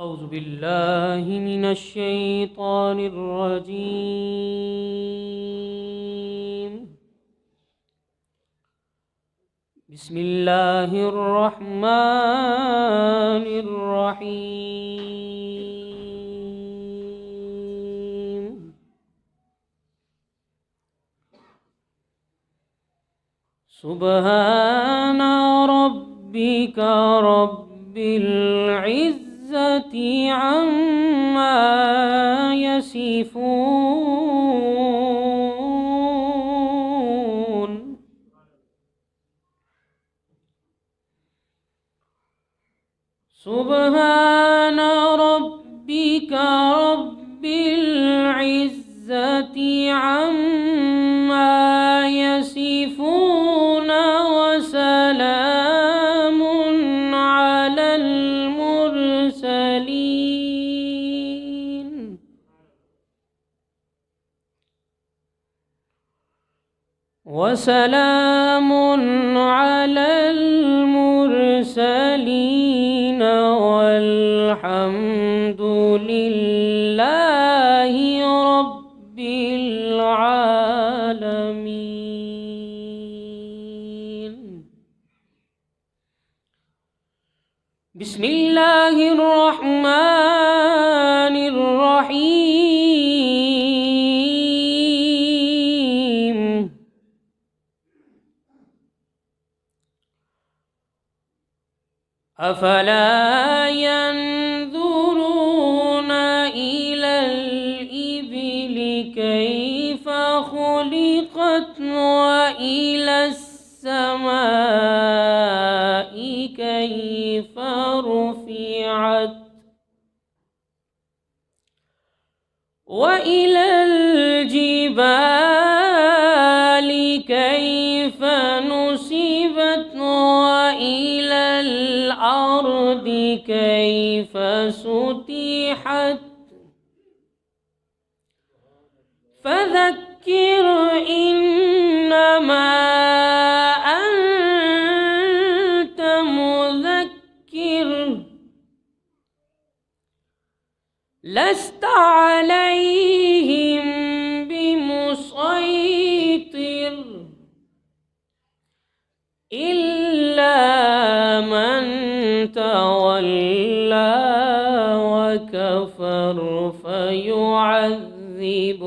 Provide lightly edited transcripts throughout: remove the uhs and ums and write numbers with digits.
أعوذ بالله من الشيطان الرجيم. بسم الله الرحمن الرحيم. سبحان ربك رب العزة عما يصفون. سبحان ربك رب العزة عما يصفون وسلام على المرسلين والحمد لله رب العالمين. بسم الله الرحمن الرحيم. أفلا ينظرون إلى الإبل كيف خلقت وإلى السماء كيف رفعت وإلى الجبال كيف نصبت وإلى الأرض كيف سطحت. فذكر إنما أنت مذكر لست عليهم بمسيطر إلا من تولى وكفر فيعذبه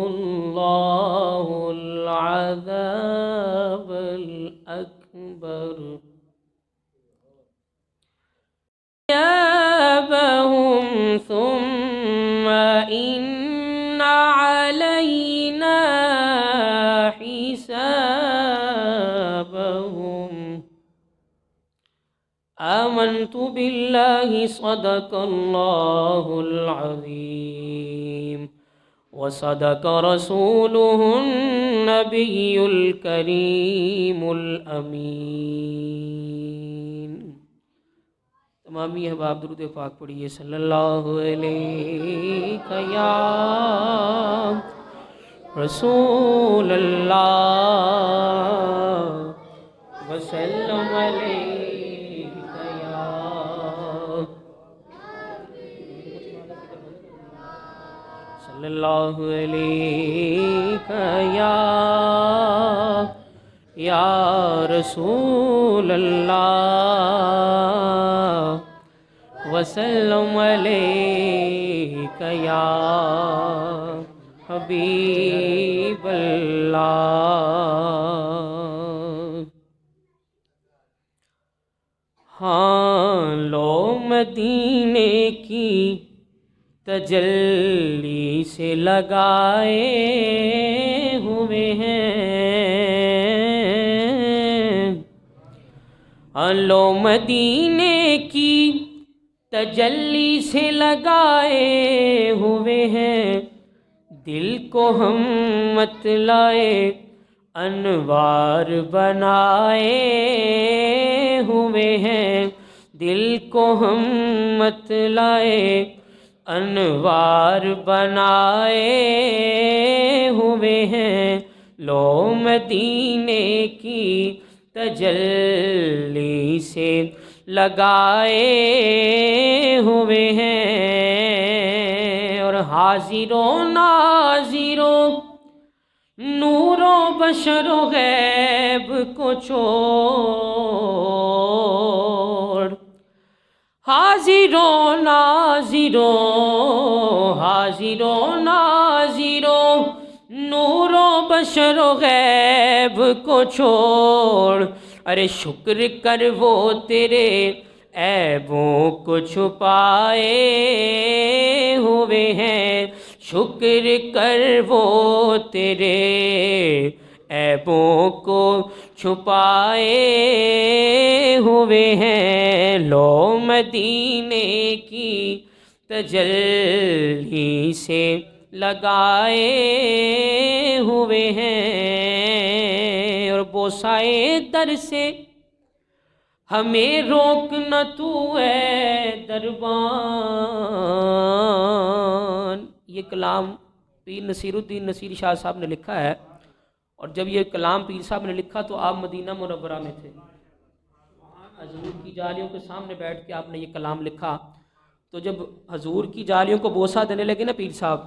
الله العذاب الأكبر. ثيابهم ثم إن علينا حسابهم. آمنت بالله صدق الله العظيم وصدق رسوله النبي الكريم الأمين. تمامی احباب درود پاک پڑھیے صلی اللہ علیہ یا رسول اللہ وسلم علیہ یا صلی اللہ علیہ یا رسول اللہ وسلم علیک یا حبیب اللہ. ہاں لو مدینے کی تجلی سے لگائے ہوئے ہیں. لو مدینے کی تجلی سے لگائے ہوئے ہیں. دل کو ہم مت لائے انوار بنائے ہوئے ہیں. دل کو ہم مت لائے انوار بنائے ہوئے ہیں. لو مدینے کی تجلی سے لگائے ہوئے ہیں، اور حاضر و ناظر و نور و بشر و غیب کو چھوڑ، حاضر و ناظر و حاضر و ناظر و نور و بشر و غیب کو چھوڑ، ارے شکر کر وہ تیرے عیبوں کو چھپائے ہوئے ہیں، شکر کر وہ تیرے عیبوں کو چھپائے ہوئے ہیں، لو مدینے کی تجلی سے لگائے ہوئے ہیں، اور بوسائے در سے ہمیں روک نہ تو اے دربان۔ یہ کلام پیر نصیر الدین نصیری شاہ صاحب نے لکھا ہے، اور جب یہ کلام پیر صاحب نے لکھا تو آپ مدینہ منورہ میں تھے، حضور کی جالیوں کے سامنے بیٹھ کے آپ نے یہ کلام لکھا۔ تو جب حضور کی جالیوں کو بوسہ دینے لگے نا پیر صاحب،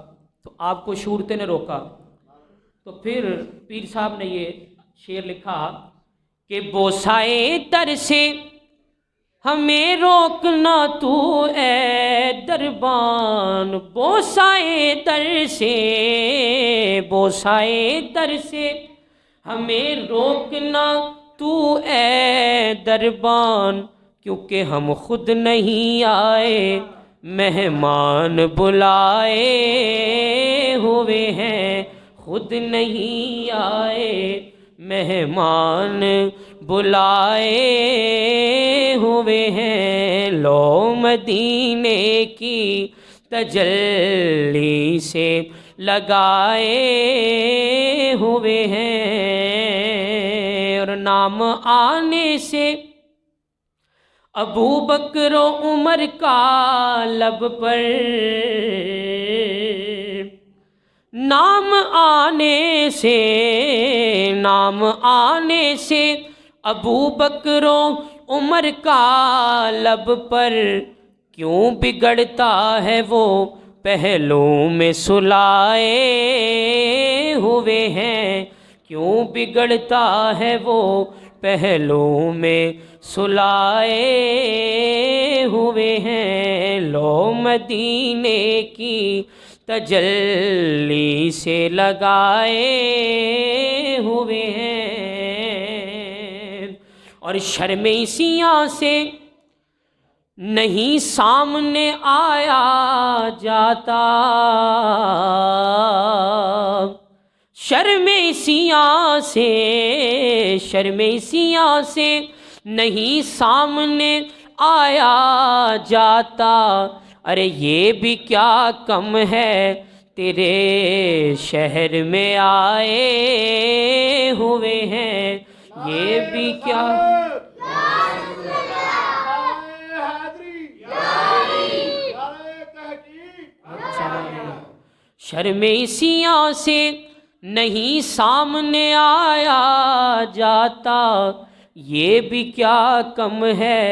تو آپ کو شورتے نے روکا، تو پھر پیر صاحب نے یہ شعر لکھا کہ بوسائے در سے ہمیں روکنا تو اے دربان، بوسائے در سے بوسائے در سے ہمیں روکنا تو اے دربان، کیونکہ ہم خود نہیں آئے مہمان بلائے ہوئے ہیں، خود نہیں آئے مہمان بلائے ہوئے ہیں، لو مدینے کی تجلی سے لگائے ہوئے ہیں، اور نام آنے سے ابو بکر و عمر کا لب پر، نام آنے سے ابو بکر و عمر کا لب پر، کیوں بگڑتا ہے وہ پہلو میں سلائے ہوئے ہیں، کیوں بگڑتا ہے وہ پہلو میں سلائے ہوئے ہیں، لو مدینے کی تجلی سے لگائے ہوئے ہیں، اور شرم سیاں سے نہیں سامنے آیا جاتا، شرم سیاں سے نہیں سامنے آیا جاتا، ارے یہ بھی کیا کم ہے تیرے شہر میں آئے ہوئے ہیں، یہ بھی کیا شرم سیاں سے نہیں سامنے آیا جاتا، یہ بھی کیا کم ہے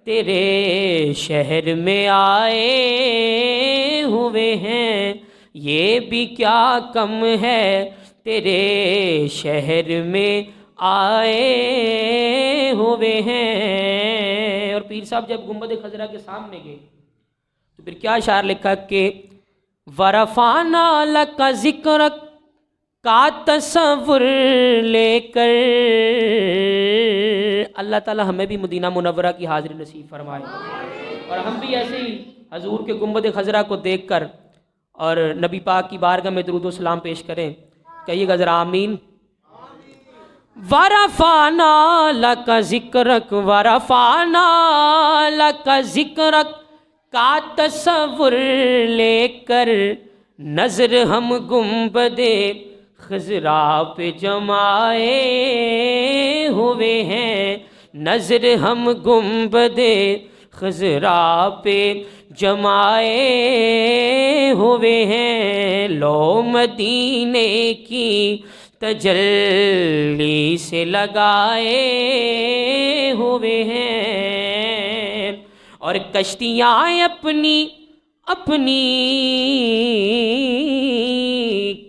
تیرے شہر میں آئے ہوئے ہیں، یہ بھی کیا کم ہے تیرے شہر میں آئے ہوئے ہیں، اور پیر صاحب جب گنبد خضرا کے سامنے گئے تو پھر کیا اشعار لکھا کہ وَرَفَعْنَا لَكَ ذِكْرَكَ کا تصور لے کر، اللہ تعالی ہمیں بھی مدینہ منورہ کی حاضری نصیب فرمائے، اور ہم بھی ایسے ہی حضور کے گنبد خضرا کو دیکھ کر اور نبی پاک کی بارگاہ میں درود و سلام پیش کریں۔ کہیے گا ذرا آمین۔ وَرَفَعْنَا لَكَ ذِكْرَكَ وَرَفَعْنَا لَكَ ذِكْرَكَ کا تصور لے کر، نظر ہم گنبد خضرا پہ جمائے ہوئے ہیں، نظر ہم گنبد خضرا پہ جمائے ہوئے ہیں، لو مدینے کی تجلی سے لگائے ہوئے ہیں۔ اور کشتیاں اپنی اپنی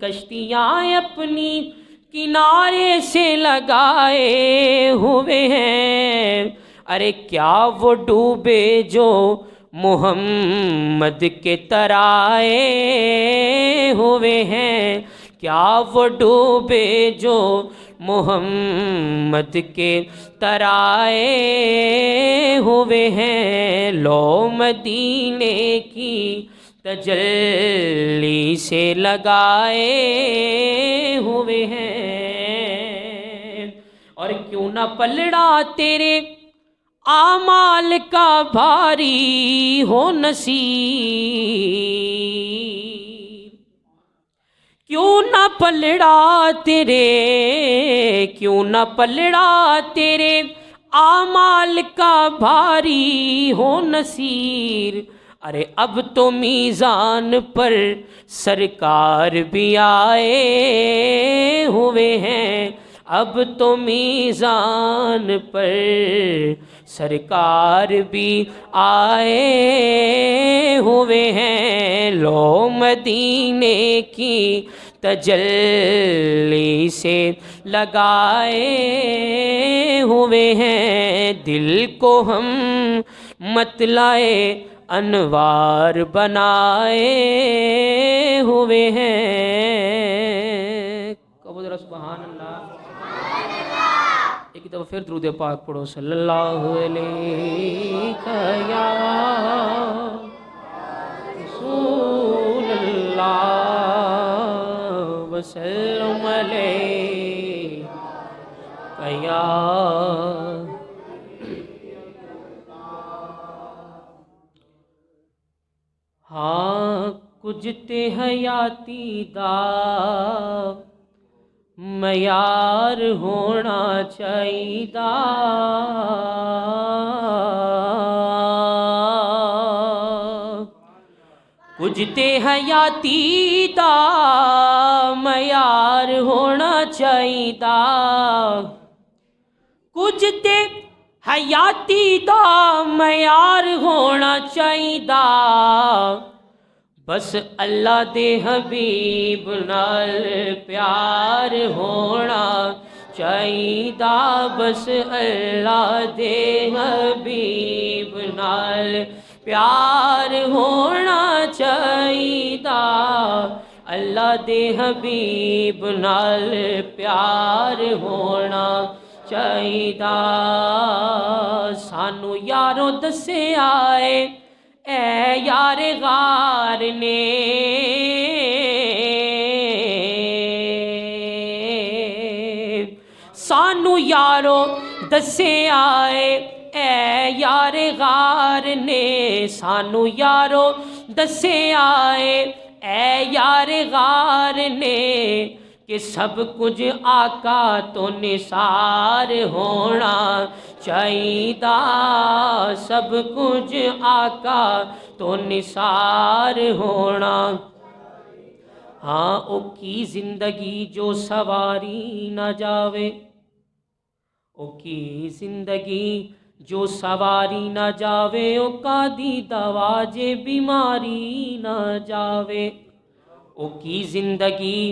کشتیاں اپنی کنارے سے لگائے ہوئے ہیں، ارے کیا وہ ڈوبے جو محمد کے ترائے ہوئے ہیں، کیا وہ ڈوبے جو محمد کے ترائے ہوئے ہیں، لو مدینے کی تجلی سے لگائے ہوئے ہیں، اور کیوں نہ پلڑا تیرے اعمال کا بھاری ہو نصیب، کیوں نہ پلڑا تیرے، کیوں نہ پلڑا تیرے اعمال کا بھاری ہو نصیر، ارے اب تو میزان پر سرکار بھی آئے ہوئے ہیں، اب تو میزان پر سرکار بھی آئے ہوئے ہیں، لو مدینے کی تجلی سے لگائے ہوئے ہیں، دل کو ہم مطلع انوار بنائے ہوئے ہیں۔ کہو ذرا سبحان اللہ۔ ایک دفعہ پھر درود پاک پڑھو، صلی اللہ علیہ یا رسول اللہ وسلم علیہ یا ہاں کچھ تے حیاتی دا معیار ہونا چاہیدا، کچھ تے حیاتی دا معیار ہونا چاہیدا، کچھ تے حیاتی دا معیار ہونا چاہیدا، بس اللہ دے حبیب نال پیار ہونا چاہیدا، بس اللہ دے حبیب نال پیار ہونا چاہیدا، اللہ دے حبیب نال پیار ہونا چاہیدا، سانو یاروں دسے آئے اے یار غار نے، سانو یاروں دسے آئے اے یار غار نے، سانو یاروں دسے آئے اے یار غار نے، کہ سب کچھ آقا تو نثار ہونا چاہیدا، سب کچھ آقا تو نثار ہونا، ہاں او کی زندگی جو سواری نہ جاوے، او کی زندگی جو سواری نہ جاوے، او کا دی دوا جے بیماری نہ جاوے، او کی زندگی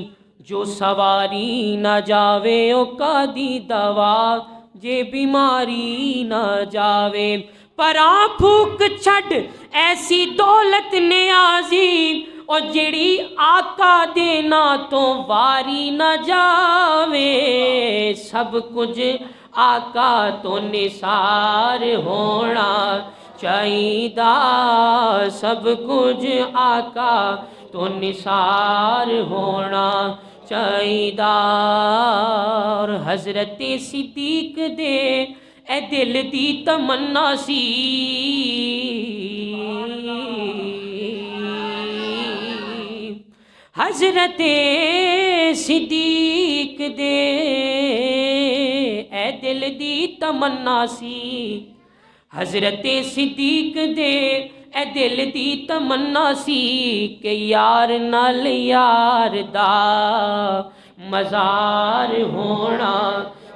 جو سواری نہ جاوے، او کا دی دوا جے بیماری نہ جاوے، پراں پھوک چھڑ ایسی دولت نیازی، او جڑی آقا دینا تو واری نہ جاوے، سب کچھ آقا تو نثار ہونا چاہیدا، سب کچھ آقا تو نثار ہونا چاہیدا، اور حضرت صدیق دے اے دل دی تمنا سی، حضرت صدیق دے اے دل دی تمنا سی، حضرت صدیق دے اے دل دی تمنا سی، کہ یار نال یار دا مزار ہونا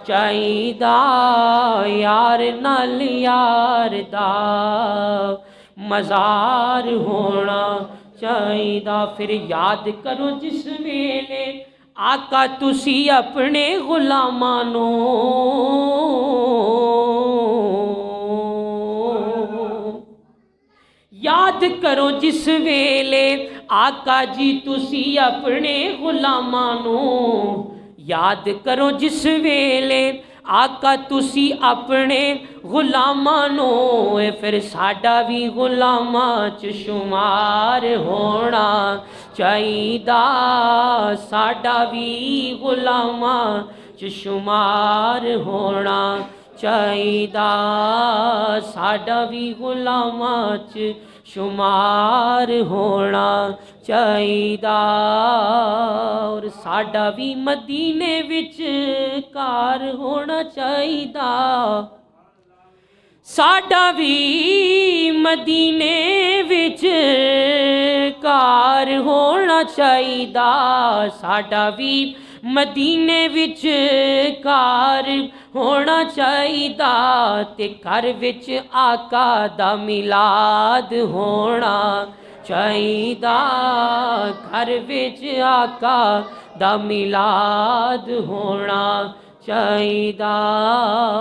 ਚਾਹੀਦਾ, ਯਾਰ ਨਾਲ ਯਾਰ ਦਾ ਮਜ਼ਾਰ ਹੋਣਾ ਚਾਹੀਦਾ। ਫਿਰ ਯਾਦ ਕਰੋ ਜਿਸ ਵੇਲੇ ਆਕਾ ਤੁਸੀਂ ਆਪਣੇ ਗੁਲਾਮਾਂ ਨੂੰ ਯਾਦ ਕਰੋ ਜਿਸ ਵੇਲੇ ਆਕਾ ਜੀ ਤੁਸੀਂ ਆਪਣੇ ਗੁਲਾਮਾਂ ਨੂੰ ਯਾਦ ਕਰੋ ਜਿਸ ਵੇਲੇ ਆਕਾ ਤੁਸੀਂ ਆਪਣੇ ਗੁਲਾਮਾਂ ਨੂੰ ਫਿਰ ਸਾਡਾ ਵੀ ਗੁਲਾਮਾਂ 'ਚ ਸ਼ੁਮਾਰ ਹੋਣਾ ਚਾਹੀਦਾ, ਸਾਡਾ ਵੀ ਗੁਲਾਮਾਂ 'ਚ ਸ਼ੁਮਾਰ ਹੋਣਾ ਚਾਹੀਦਾ, ਸਾਡਾ ਵੀ ਗੁਲਾਮਾਂ 'ਚ ਸ਼ੁਮਾਰ ਹੋਣਾ ਚਾਹੀਦਾ। ਔਰ ਸਾਡਾ ਵੀ ਮਦੀਨੇ ਵਿੱਚ ਘਰ ਹੋਣਾ ਚਾਹੀਦਾ, ਸਾਡਾ ਵੀ ਮਦੀਨੇ ਵਿੱਚ ਘਰ ਹੋਣਾ ਚਾਹੀਦਾ, ਸਾਡਾ ਵੀ ਮਦੀਨੇ ਵਿੱਚ ਘਰ ਹੋਣਾ ਚਾਹੀਦਾ, ਤੇ ਘਰ ਵਿੱਚ ਆਕਾ ਦਾ ਮਿਲਾਦ ਹੋਣਾ ਚਾਹੀਦਾ, ਘਰ ਵਿੱਚ ਆਕਾ ਦਾ ਮਿਲਾਦ ਹੋਣਾ ਚਾਹੀਦਾ।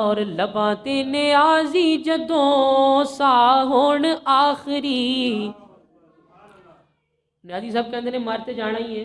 ਔਰ ਲਬਾਂ ਤੇ ਨਿਆਜ਼ੀ ਜਦੋਂ ਸਾਹ ਹੋਣ ਆਖਰੀ, ਨਿਆਜ਼ੀ ਸਾਹਿਬ ਕਹਿੰਦੇ ਨੇ ਮਰ ਤੇ ਜਾਣਾ ਹੀ ਹੈ,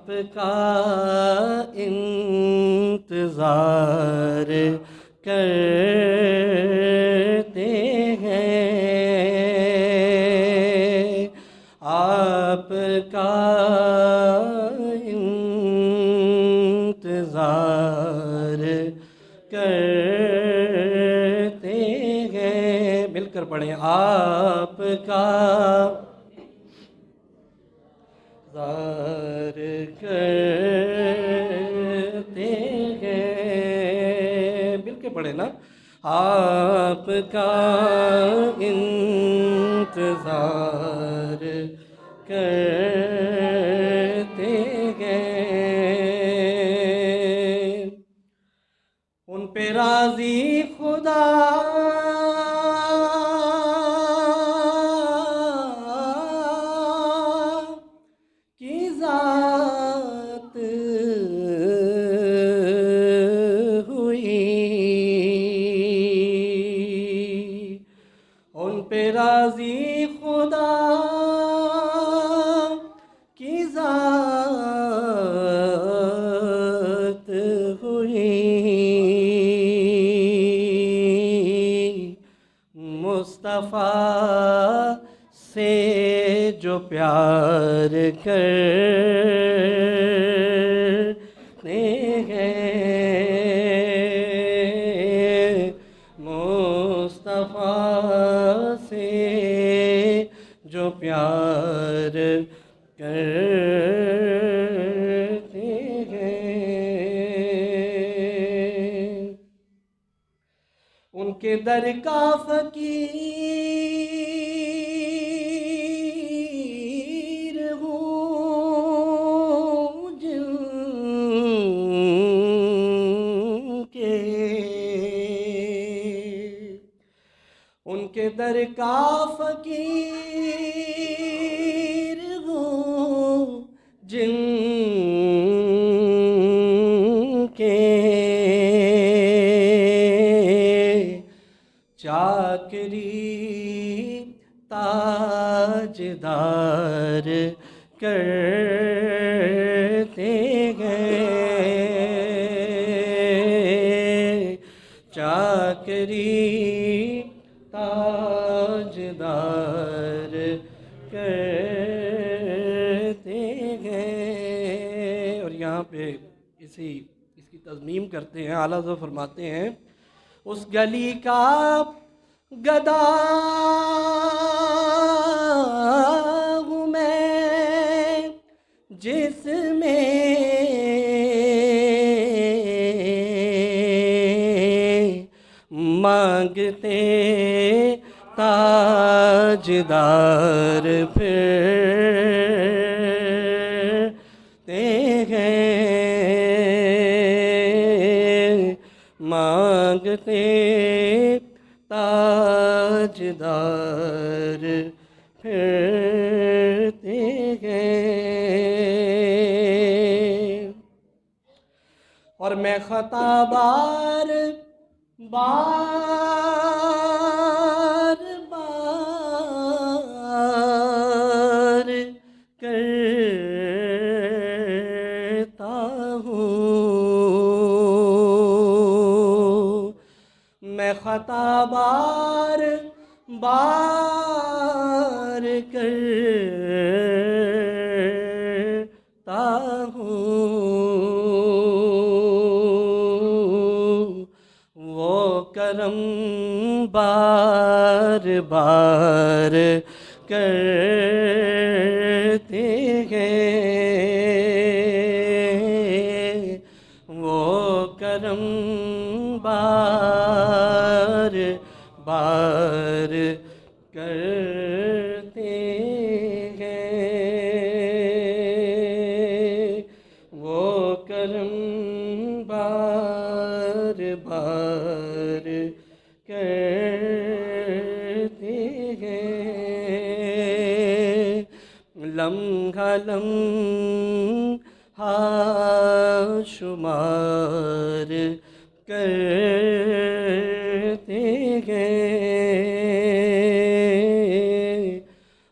آپ کا انتظار کرتے ہیں، آپ کا انتظار کرتے ہیں، مل کر پڑھیں، آپ کا انتظار کرتے ہیں، مل کے پڑھیں نا، آپ کا انتظار کرتے ہیں، ان پہ راضی خدا کی ذات ہوئی، ان پہ راضی خدا کی ذات ہوئی، مصطفیٰ سے جو پیار کرتے ہیں، مصطفیٰ سے جو پیار کرتے ہیں، ان کے در کا فقیر ہوں، جن کے در کا فقیر ہوں، جن کے چاکری تاجدار کرتے ہیں، چاکری تاجدار کرتے ہیں۔ اور یہاں پہ اس کی تضمیم کرتے ہیں، اعلیٰ حضرت فرماتے ہیں، اس گلی کا گدا ہوں میں جس میں مانگتے تاجدار پھرتے ہیں، مانگتے تاجدار پھرتے ہیں، اور میں خطا بار بار بار کرتا ہوں، میں خطا بار بار کرتا ہوں، وہ کرم بار بار کرتے ہیں، وہ کرم بار بار کرتے ہیں، وہ کرم بار بار کرتے ہیں، لمحہ لمحہ شمار کرتے ہیں،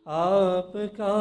آپ کا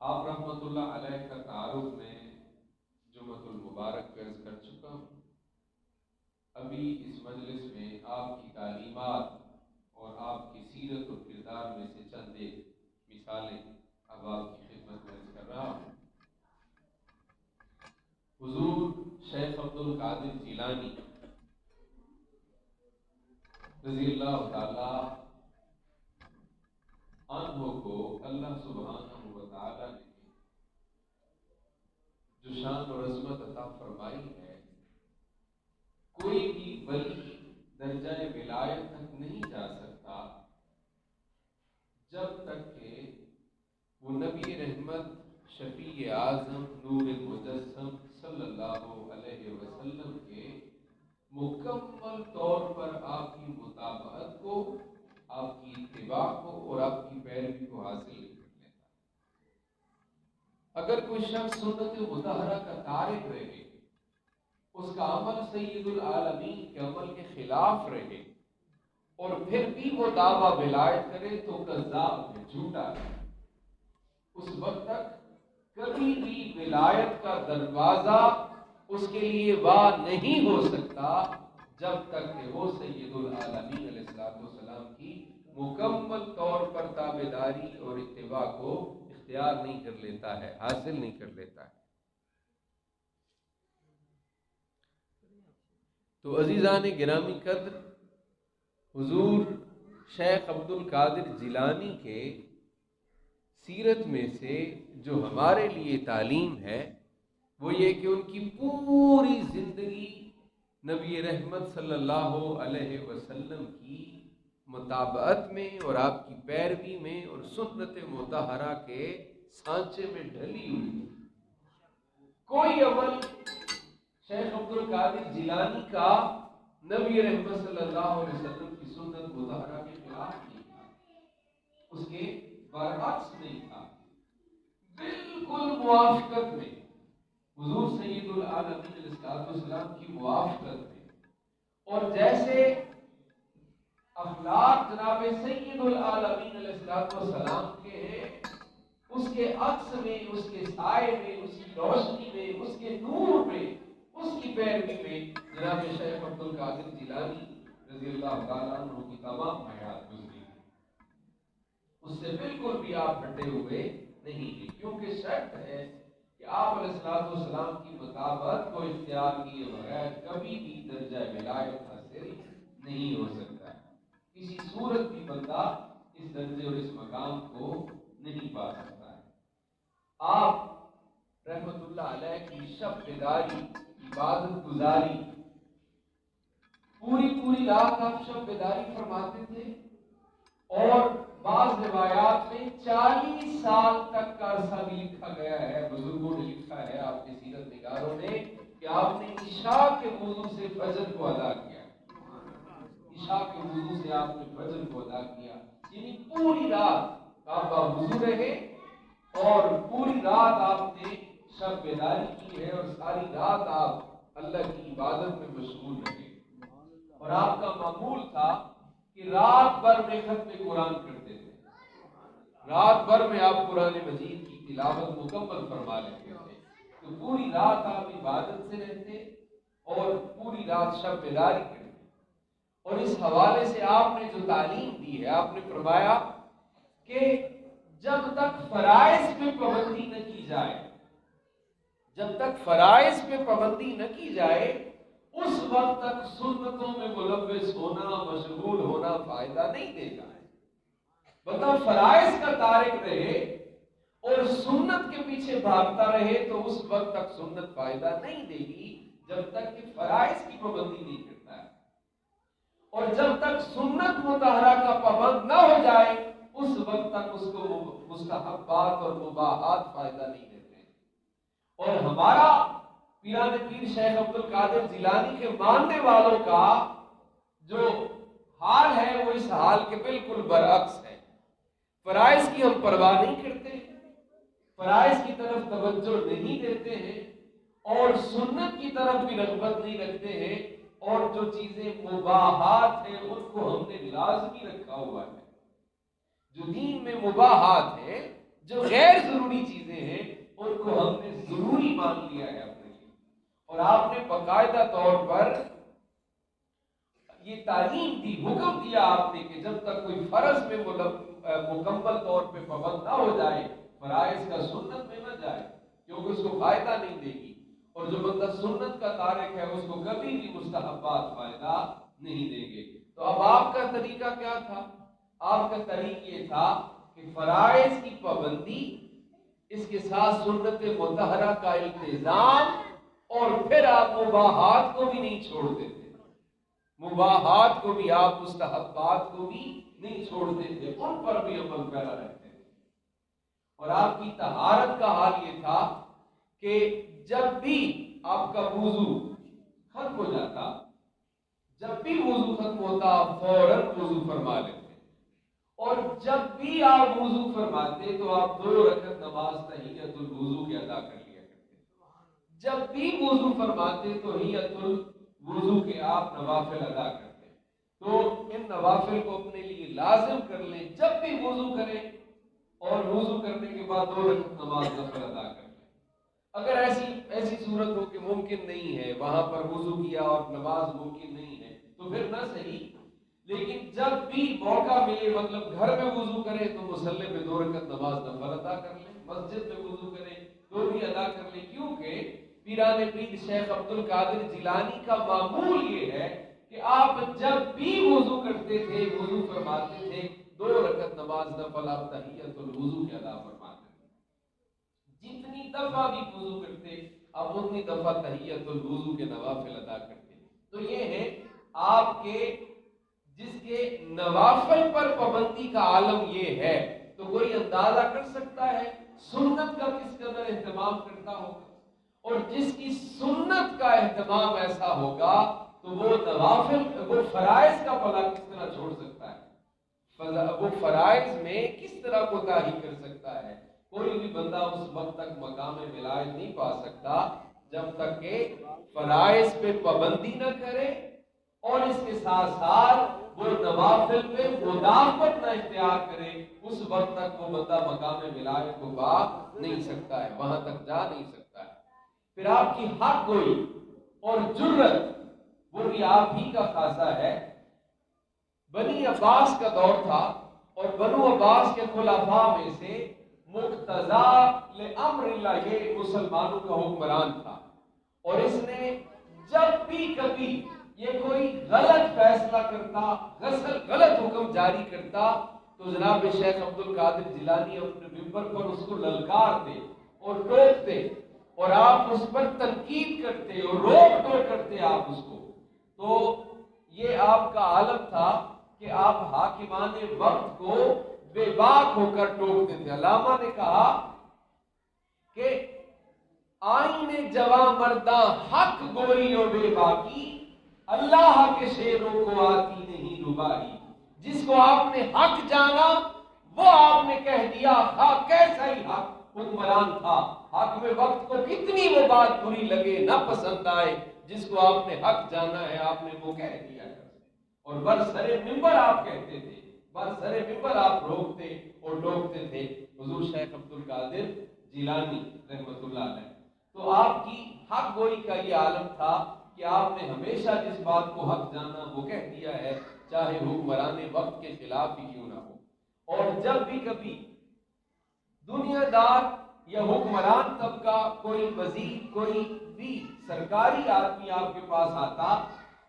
آپ رحمتullah علیہ کا تعارف میں جمعۃ المبارک کا عرض کر چکا ہوں. ابھی اس مجلس میں آپ کی تعلیمات اور آپ کی سیرت و کردار میں سے چند ایک مثالیں اب آپ کی خدمت میں عرض کر رہا ہوں. حضور شیخ عبد القادر جیلانی رضی اللہ تعالی عنہ کو اللہ سبحانہ و تعالی نے جو شان اور عظمت عطا فرمائی ہے، کوئی بھی ولی درجہ ولایت تک نہیں جا سکتا جب تک کہ وہ نبی رحمت شفیع اعظم نور مجسم صلی اللہ علیہ وسلم کے مکمل طور پر آپ کی مطابقت کو، آپ کی اتباع کو اور آپ کی پیروی کو حاصل نہیں کر لیتا. اگر کوئی شخص سنت مطہرہ کا تارک رہے، اس کا عمل سید العالمین کے عمل کے خلاف رہے اور پھر بھی وہ دعویٰ ولایت کرے تو کذاب ہے، جھوٹا ہے. اس وقت تک کبھی بھی ولایت کا دروازہ اس کے لیے واہ نہیں ہو سکتا جب تک کہ وہ سید العالمین علیہ السلام کی مکمل طور پر تابعداری اور اتباع کو اختیار نہیں کر لیتا ہے، حاصل نہیں کر لیتا ہے. تو عزیزان گرامی قدر، حضور شیخ عبد القادر جیلانی کے سیرت میں سے جو ہمارے لیے تعلیم ہے وہ یہ کہ ان کی پوری زندگی نبی رحمت صلی اللہ علیہ وسلم کی مطابقت میں اور آپ کی پیروی میں اور سنت مطہرہ کے سانچے میں ڈھلی ہوئی. کوئی عمل شیخ عبد القادر جیلانی کا نبی رحمت صلی اللہ علیہ وسلم کی سنت مطہرہ کے خلاف نہیں تھا، اس کے برعکس نہیں تھا، بالکل موافقت میں، حضور سید العالمین علیہ السلام کی موافقت میں. اور جیسے اخلاق جناب سید العالمین علیہ السلام کے ہیں، اس کے عکس میں، اس کے سائے میں، اس کی روشنی میں، اس کے نور میں، اس کی پیروی میں جناب شیخ عبد القادر جیلانی رضی اللہ تعالیٰ عنہ کی تمام حیات گزری. اس سے بالکل بھی آپ ہٹے ہوئے نہیں ہیں، کیونکہ شرط ہے کہ آپ علیہ السلام کی مطابقت کو اختیار کیے بغیر کبھی بھی درجہ ولایت حاصل نہیں ہو سکتا. کسی صورت بھی بندہ اس درجے اور اس مقام کو نہیں پا سکتا ہے. آپ رحمت اللہ علیہ کی شب بیداری، عبادت گزاری، پوری رات آپ شب بیداری فرماتے تھے، اور بعض روایات میں 40 سال تک کا عرصہ بھی لکھا گیا ہے، بزرگوں نے لکھا ہے، آپ کے سیرت نگاروں نے، کہ آپ نے عشاء کے وضو سے فجر کو ادا کیا. عشاء کے وضو سے آپ نے فجر کو ادا کیا، یعنی پوری رات آپ کا وضو رہے اور پوری رات آپ نے شب بیداری کی ہے اور ساری رات آپ اللہ کی عبادت میں مشغول رہے. اور آپ کا معمول تھا کہ رات بھر میں ختم قرآن کرتے تھے، رات بھر میں آپ قرآن مجید کی تلاوت مکمل فرما لیتے تھے. تو پوری رات آپ عبادت سے رہتے اور پوری رات شب بیداری کرتے. اور اس حوالے سے آپ نے جو تعلیم دی ہے، آپ نے فرمایا کہ جب تک فرائض پہ پابندی نہ کی جائے، جب تک فرائض پہ پابندی نہ کی جائے، اس وقت تک سنتوں میں ملوث ہونا، مشغول ہونا فائدہ نہیں دے گا. بندہ فرائض کا تارک رہے اور سنت کے پیچھے بھاگتا رہے تو اس وقت تک سنت فائدہ نہیں دے گی جب تک کہ فرائض کی پابندی نہیں کرتا ہے. اور جب تک سنت مطہرہ کا پابند نہ ہو جائے اس وقت تک اس کو مستحبات اور مباحات فائدہ نہیں دیتے. اور ہمارا پیران پیر شیخ عبد القادر جیلانی کے ماننے والوں کا جو حال ہے وہ اس حال کے بالکل برعکس ہے. فرائض کی ہم پرواہ نہیں کرتے، فرائض کی طرف توجہ نہیں دیتے ہیں اور سنت کی طرف بھی رغبت نہیں رکھتے ہیں، اور جو چیزیں مباحات ہیں ان کو ہم نے لازمی رکھا ہوا ہے. جو دین میں مباحات ہیں، جو غیر ضروری چیزیں ہیں ان کو ہم نے ضروری مان لیا ہے اپنے لیے، اور آپ نے باقاعدہ طور پر یہ تعلیم دی، حکم دیا آپ نے کہ جب تک کوئی فرض میں مکمل طور پہ پابند نہ ہو جائے، فرائض کا سنت میں نہ جائے، کیونکہ اس کو فائدہ نہیں دے گی، اور جو بندہ سنت کا تارک ہے اس کو کبھی بھی مستحبات فائدہ نہیں دیں گے۔ تو اب آپ کا طریقہ کیا تھا؟ آپ کا طریقہ یہ تھا کہ فرائض کی پابندی، اس کے ساتھ سنت مطہرہ کا التزام، اور پھر آپ مباحات کو بھی نہیں چھوڑتے تھے، مباحات کو بھی، آپ مستحبات کو بھی نہیں چھوڑتے تھے، ان پر بھی عمل پیرا رہتے تھے۔ اور آپ کی طہارت کا حال یہ تھا کہ جب بھی آپ کا وضو ختم ہو جاتا، جب بھی وضو ختم ہوتا آپ فوراً وضو فرما لیتے، اور جب بھی آپ وضو فرماتے تو آپ 2 رکعت نماز تحیۃ الوضو کے ادا کر لیا کرتے، جب بھی وضو فرماتے تو تحیۃ الوضو کے آپ نوافل ادا کرتے۔ تو ان نوافل کو اپنے لیے لازم کر لیں، جب بھی وضو کریں اور وضو کرنے کے بعد 2 رکعت نماز نفل ادا کر لیں۔ اگر ایسی صورت ہو کہ ممکن نہیں ہے، وہاں پر وضو کیا اور نماز ممکن نہیں ہے تو پھر نہ صحیح، لیکن جب بھی موقع ملے، مطلب گھر میں وضو کریں تو مصلی پہ 2 رکعت نماز نفل ادا کر لیں، مسجد میں وضو کریں تو بھی ادا کر لیں، کیونکہ پیران پیر شیخ عبد القادر جیلانی کا معمول یہ ہے کہ آپ جب بھی وضو کرتے تھے، وضو فرماتے تھے، 2 رکعت نماز نفل آپ تحیۃ الوضو کے ادا فرماتے تھے۔ جتنی دفعہ بھی وضو کرتے آپ اتنی دفعہ تحیۃ الوضو کے نوافل ادا کرتے۔ تو یہ ہے آپ کے، جس کے نوافل پر پابندی کا عالم یہ ہے، تو کوئی اندازہ کر سکتا ہے سنت کا کس قدر اہتمام کرتا ہوگا، اور جس کی سنت کا اہتمام ایسا ہوگا تو وہ نوافل، وہ فرائض کا بھلا کس طرح چھوڑ سکتا ہے، وہ فرائض میں کس طرح کوتاہی کر سکتا ہے۔ کوئی بھی بندہ اس وقت تک مقام ولایت نہیں پا سکتا جب تک کہ فرائض پہ پابندی نہ کرے، اور اس کے ساتھ ساتھ وہ نوافل پہ مداومت نہ اختیار کرے، اس وقت تک وہ بندہ مقام ولایت کو پا نہیں سکتا ہے، وہاں تک جا نہیں سکتا ہے۔ پھر آپ کی حق گوئی اور جرت، وہ بھی آپ ہی کا خاصہ ہے۔ بنی عباس کا دور تھا، اور بنو عباس کے خلفاء میں سے مقتضا لامر اللہ، یہ مسلمانوں کا حکمران تھا، اور اس نے جب بھی کبھی یہ کوئی غلط فیصلہ کرتا، غلط حکم جاری کرتا، تو جناب شیخ عبد القادر جیلانی اپنے ممبر پر اس کو للکارتے اور ٹوکتے، اور آپ اس پر تنقید کرتے اور روک ٹوک کرتے آپ اس کو۔ تو یہ آپ کا عالم تھا کہ آپ حاکمان وقت کو بے باک ہو کر ٹوکتے تھے۔ علامہ نے کہا کہ آئین جواں مرداں حق گوئی و بے باکی، اللہ کے شیروں کو آتی نہیں ربائی۔ جس کو آپ نے حق جانا وہ آپ نے کہہ دیا، حق کیسا ہی حق حکمران تھا، حق میں وقت کو کتنی وہ بات بری لگے، نہ پسند آئے، جس کو آپ نے حق جانا ہے آپ نے وہ کہہ دیا ہے، اور برسر ممبر آپ کہتے تھے، برسر ممبر آپ روکتے اور ٹوکتے تھے حضور شیخ عبد القادر جیلانی رحمۃ اللہ علیہ۔ تو آپ کی حق گوئی کا یہ عالم تھا کہ آپ نے ہمیشہ جس بات کو حق جانا وہ کہہ دیا ہے، چاہے حکمران وقت کے خلاف ہی کیوں نہ ہو۔ اور جب بھی کبھی دنیا دار یا حکمران طبقہ، کوئی وزیر، کوئی بھی سرکاری آدمی آپ کے پاس آتا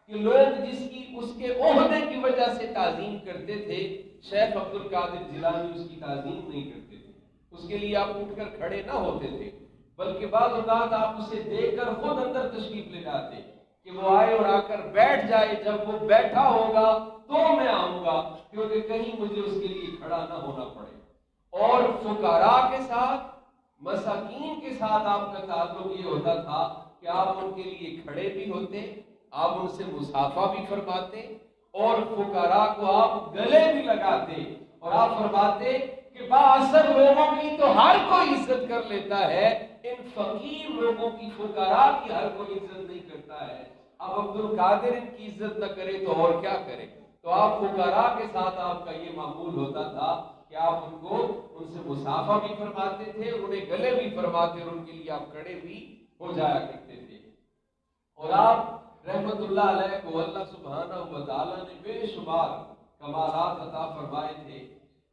کہ لوگ جس کی اس کے عہدے کی وجہ سے تعظیم کرتے تھے، شیخ عبد القادر جیلانی اس کی تعظیم نہیں کرتے تھے، اس کے لیے آپ اٹھ کر کھڑے نہ ہوتے تھے، بلکہ بعض اوقات آپ اسے دیکھ کر خود اندر تشریف لے جاتے کہ وہ آئے اور آ کر بیٹھ جائے، جب وہ بیٹھا ہوگا تو میں آؤں گا، کیونکہ کہیں مجھے اس کے لیے کھڑا نہ ہونا پڑے۔ اور فقراء کے ساتھ، مساکین کے ساتھ آپ کا تعلق یہ ہوتا تھا کہ آپ ان کے لیے کھڑے بھی ہوتے، آپ ان سے مصافحہ بھی فرماتے، اور فقراء کو آپ گلے بھی لگاتے، اور آپ فرماتے کہ بااثر لوگوں کی تو ہر کوئی عزت کر لیتا ہے، ان فقیر لوگوں کی، فقراء کی ہر کوئی عزت نہیں کرتا ہے۔ اب عبد القادر ان کی عزت نہ کرے تو اور کیا کرے؟ تو آپ فقراء کے ساتھ آپ کا یہ معمول ہوتا تھا کہ آپ ان سے مصافحہ بھی فرماتے تھے، انہیں گلے بھی فرماتے اور ان کے لیے آپ کھڑے بھی ہو جایا کرتے تھے۔ اور آپ رحمت اللہ علیہ کو اللہ سبحانہ و تعالیٰ نے بے شمار کمالات عطا فرمائے تھے،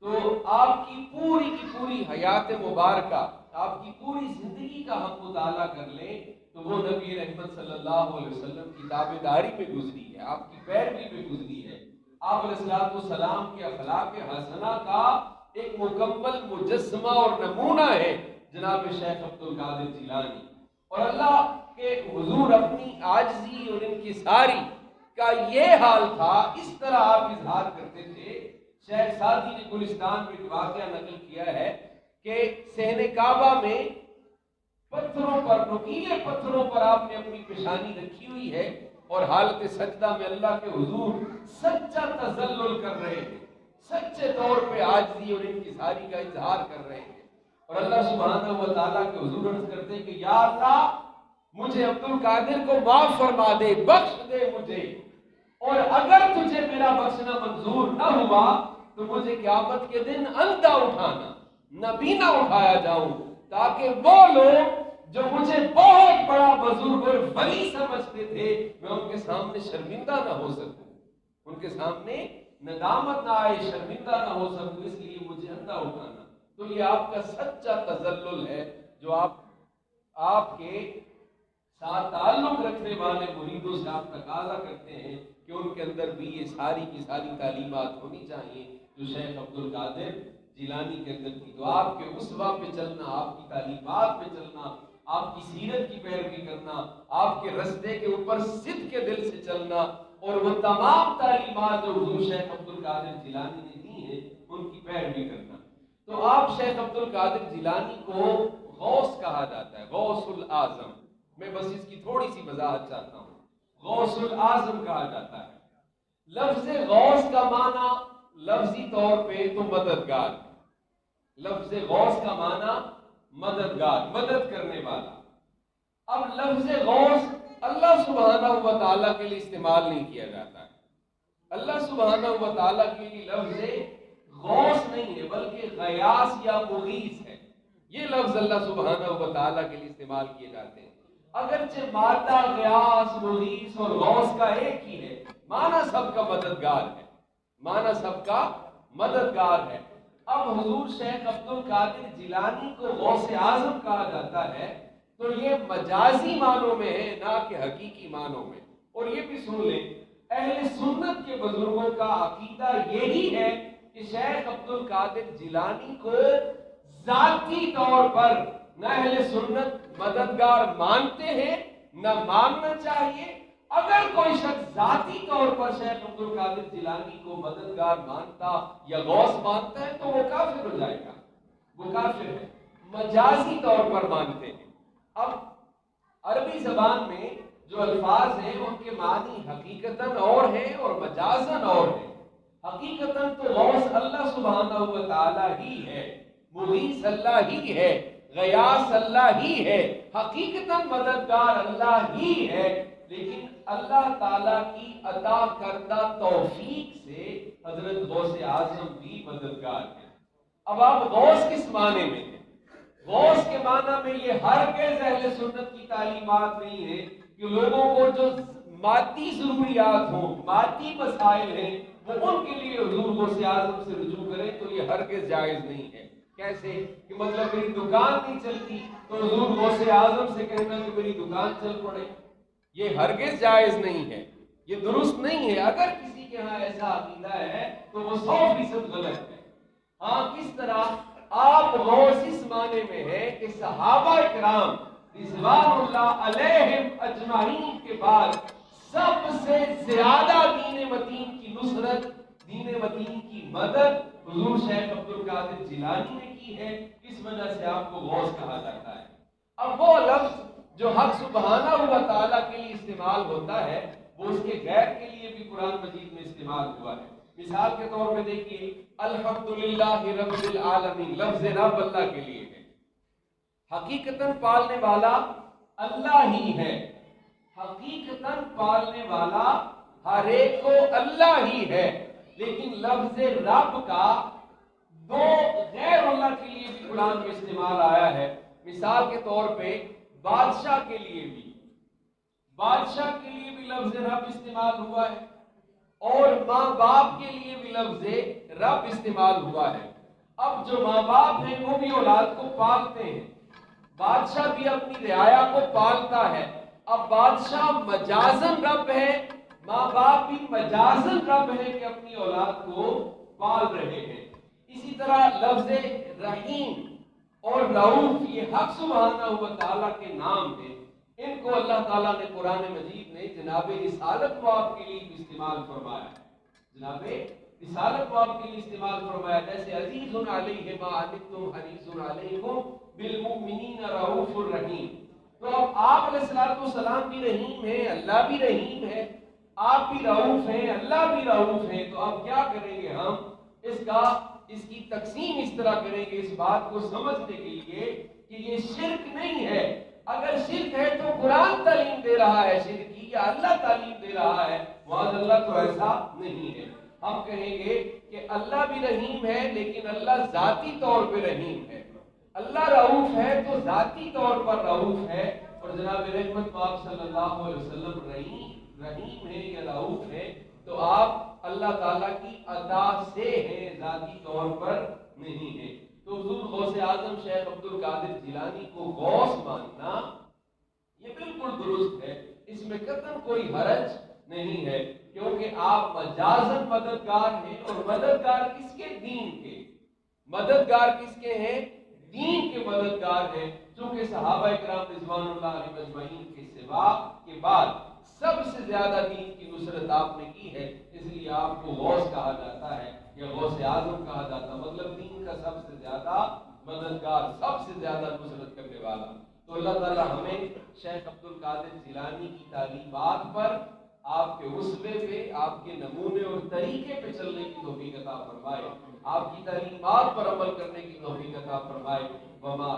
تو آپ کی پوری حیات مبارکہ، آپ کی پوری زندگی کا ہم مطالعہ کر لیں تو وہ نبی رحمت صلی اللہ علیہ وسلم کی تابعداری میں گزری ہے، آپ کی پیروی میں گزری ہے۔ آپ علیہ السلام کے اخلاق حسنہ کا ایک مکمل مجسمہ اور نمونہ ہے جناب شیخ عبد القادر جیلانی۔ اور اللہ کے حضور اپنی عاجزی اور انکساری کا یہ حال تھا، اس طرح آپ اظہار کرتے تھے۔ شیخ سعدی نے گلستان میں ایک واقعہ نقل کیا ہے کہ صحن کعبہ میں پتھروں پر، نوکیلے پتھروں پر آپ نے اپنی پیشانی رکھی ہوئی ہے اور حالت سجدہ میں اللہ کے حضور سچا تذلل کر رہے ہیں، سچے طور پہ عاجزی اور انکساری کا اظہار کر رہے ہیں، اور اللہ سبحانہ و تعالیٰ کے حضور عرض کرتے ہیں کہ یا اللہ مجھے عبد القادر کو معاف فرما دے، بخش دے مجھے، اور اگر تجھے میرا بخشنا منظور نہ ہوا تو مجھے قیامت کے دن اندھا اٹھانا، نبینا اٹھایا جاؤں، تاکہ وہ لوگ جو مجھے بہت بڑا بزرگ اور ولی سمجھتے تھے میں ان کے سامنے شرمندہ نہ ہو سکوں، ان کے سامنے ندامت نہ آئے، شرمندہ نہ ہو سکوں، اس لیے مجھے اندھا اٹھانا۔ تو یہ آپ کا سچا تذلل ہے جو آپ کے ساتھ تعلق رکھنے والے مریدوں سے آپ تقاضا کرتے ہیں کہ ان کے اندر بھی یہ ساری کی ساری تعلیمات ہونی چاہیے جو شیخ عبد القادر جیلانی کے اندر تھی۔ تو آپ کے اسوہ پہ چلنا، آپ کی تعلیمات پہ چلنا، آپ کی سیرت کی پیروی کرنا، آپ کے رستے کے اوپر صدق کے دل سے چلنا، اور وہ تمام تعلیمات جو حضور شیخ عبد القادر جیلانی نے دی ہیں ان کی پیروی کرنا۔ تو آپ شیخ عبد القادر جیلانی کو غوث کہا جاتا ہے، غوث الاعظم۔ میں بس اس کی تھوڑی سی وضاحت چاہتا ہوں۔ غوث الاعظم کہا جاتا ہے۔ لفظ غوث کا معنی لفظی طور پہ تو مددگار، لفظ غوث کا معنی مددگار، مدد کرنے والا۔ اب لفظ غوث اللہ سبحانہ و تعالیٰ کے لیے استعمال نہیں کیا جاتا ہے۔ اللہ سبحانہ و تعالیٰ کے لیے لفظ غوث نہیں ہے بلکہ غیاث یا مغیث ہے۔ یہ لفظ اللہ سبحانہ و تعالیٰ کے لیے استعمال کیے جاتے ہیں۔ اگرچہ مادہ غیاث، مغیث اور غوث کا ایک ہی ہے، معنی سب کا مددگار ہے، معنی سب کا مددگار ہے۔ اب حضور شیخ عبد القادر جیلانی کو غوث اعظم کہا جاتا ہے تو یہ مجازی معنوں میں ہے، نہ کہ حقیقی معنوں میں۔ اور یہ بھی سن لیں، اہل سنت کے بزرگوں کا عقیدہ یہی ہے کہ شیخ عبد القادر جیلانی کو ذاتی طور پر نہ اہل سنت مددگار مانتے ہیں، نہ ماننا چاہیے۔ اگر کوئی شخص ذاتی طور پر شیخ عبد القادر جیلانی کو مددگار مانتا یا غوث مانتا ہے تو وہ کافر ہو جائے گا، وہ کافر ہے۔ مجازی طور پر مانتے ہیں۔ اب عربی زبان میں جو الفاظ ہیں ان کے معنی حقیقتاً اور ہیں اور مجازاً اور ہیں۔ حقیقتاً تو غوث اللہ سبحانہ و تعالیٰ ہی ہے، مغیث اللہ ہی ہے، غیاث اللہ ہی ہے، حقیقتاً مددگار اللہ ہی ہے، لیکن اللہ تعالیٰ کی عطا کردہ توفیق سے حضرت غوث اعظم بھی مددگار ہے۔ اب آپ غوث کس معنی میں ہیں؟ غوث کے معنی میں یہ ہرگز اہل سنت کی تعلیمات نہیں ہے کہ لوگوں کو جو مادی ضروریات ہوں، مادی مسائل ہیں، وہ ان کے لیے حضور غوث اعظم سے رجوع کریں، تو یہ ہرگز جائز نہیں ہے۔ کیسے کہ مطلب میری دکان نہیں چلتی تو حضور غوث اعظم سے کہنا کہ میری دکان چل پڑے، یہ ہرگز جائز نہیں ہے، یہ درست نہیں ہے۔ اگر کسی کے ہاں ایسا عقیدہ ہے تو وہ 100% غلط ہے۔ ہاں کس طرح آپ غوث اس معنی میں ہے کہ صحابہ کرام رضوان اللہ علیہم اجمعین کے بعد سب سے زیادہ دین متین کی نصرت، دین متین کی مدد حضور شیخ عبد القادر جیلانی نے کی ہے، اس وجہ سے آپ کو غوث کہا جاتا ہے۔ اب وہ لفظ جو حق سبحانہ و تعالیٰ کے لیے استعمال ہوتا ہے وہ اس کے غیر کے لیے بھی قرآن مجید میں استعمال ہوا ہے۔ مثال کے طور پہ دیکھیے الحمدللہ رب العالمین، لفظ رب اللہ کے لیے ہے۔ حقیقتاً پالنے والا اللہ ہی ہے، حقیقتاً پالنے والا ہر ایک کو اللہ ہی ہے، لیکن لفظ رب کا دو غیر اللہ کے لیے بھی قرآن میں استعمال آیا ہے. مثال کے طور پہ بادشاہ کے لیے بھی لفظ رب استعمال ہوا ہے اور ماں باپ کے لیے بھی لفظ رب استعمال ہوا ہے. اب جو ماں باپ ہیں وہ بھی اولاد کو پالتے ہیں، بادشاہ بھی اپنی رعایا کو پالتا ہے. اب بادشاہ مجازن رب ہے، ماں باپ بھی مجازن رب ہے کہ اپنی اولاد کو پال رہے ہیں. اسی طرح لفظ رحیم اور رؤوف یہ حق سبحانہ و تعالیٰ کے نام ہیں. ان کو اللہ تعالیٰ نے قرآن مجید میں جناب رسالت باب کے لیے بھی استعمال فرمایا ہے. جناب رسالت باب کے لیے استعمال فرمایا، جیسے عزیز علیہ ما عنتم حریص علیکم بالمؤمنین رؤوف الرحیم. تو اب آپ علیہ السلام بھی رحیم ہیں، اللہ بھی رحیم ہے، آپ بھی رؤوف ہیں، اللہ بھی رؤوف ہیں. تو اب کیا کریں گے ہم اس کی تقسیم اس طرح کریں گے اس بات کو سمجھنے کے لیے کہ یہ شرک نہیں ہے. اگر شرک ہے تو قرآن تعلیم دے رہا ہے شرک کی یا اللہ تعلیم دے رہا ہے؟ معاذ اللہ، تو ایسا نہیں ہے. ہم کہیں گے کہ اللہ بھی رحیم ہے لیکن اللہ ذاتی طور پہ رحیم ہے. اللہ رؤوف ہے تو ذاتی طور پر رؤوف ہے. اور جناب رحمت پاک صلی اللہ علیہ وسلم رحیم ہے یا رؤوف ہے تو آپ اللہ تعالیٰ کی عطا سے ہیں، ذاتی طور پر نہیں ہے. تو حضور غوث اعظم شیخ عبد القادر جیلانی کو غوث ماننا یہ بالکل درست ہے، اس میں قطعاً کوئی حرج نہیں ہے، کیونکہ آپ مجازن مددگار ہیں. اور مددگار کس کے؟ دین کے. مددگار کس کے ہیں؟ دین کے مددگار ہیں. چونکہ صحابہ کرام رضوان اللہ علیہم اجمعین کے سوا کے بعد سب سے زیادہ دین کی نصرت آپ نے کی ہے، اس لیے آپ کو غوث کہا جاتا ہے یا غوث اعظم کہا جاتا ہے، مطلب دین کا سب سے زیادہ مددگار، سب سے زیادہ نصرت کرنے والا. تو اللہ تعالیٰ ہمیں شیخ عبد القادر جیلانی کی تعلیمات پر، آپ کے اسوے پہ، آپ کے نمونے اور طریقے پہ چلنے کی توفیق عطا فرمائے، آپ کی تعلیمات پر عمل کرنے کی توفیق عطا فرمائے. وما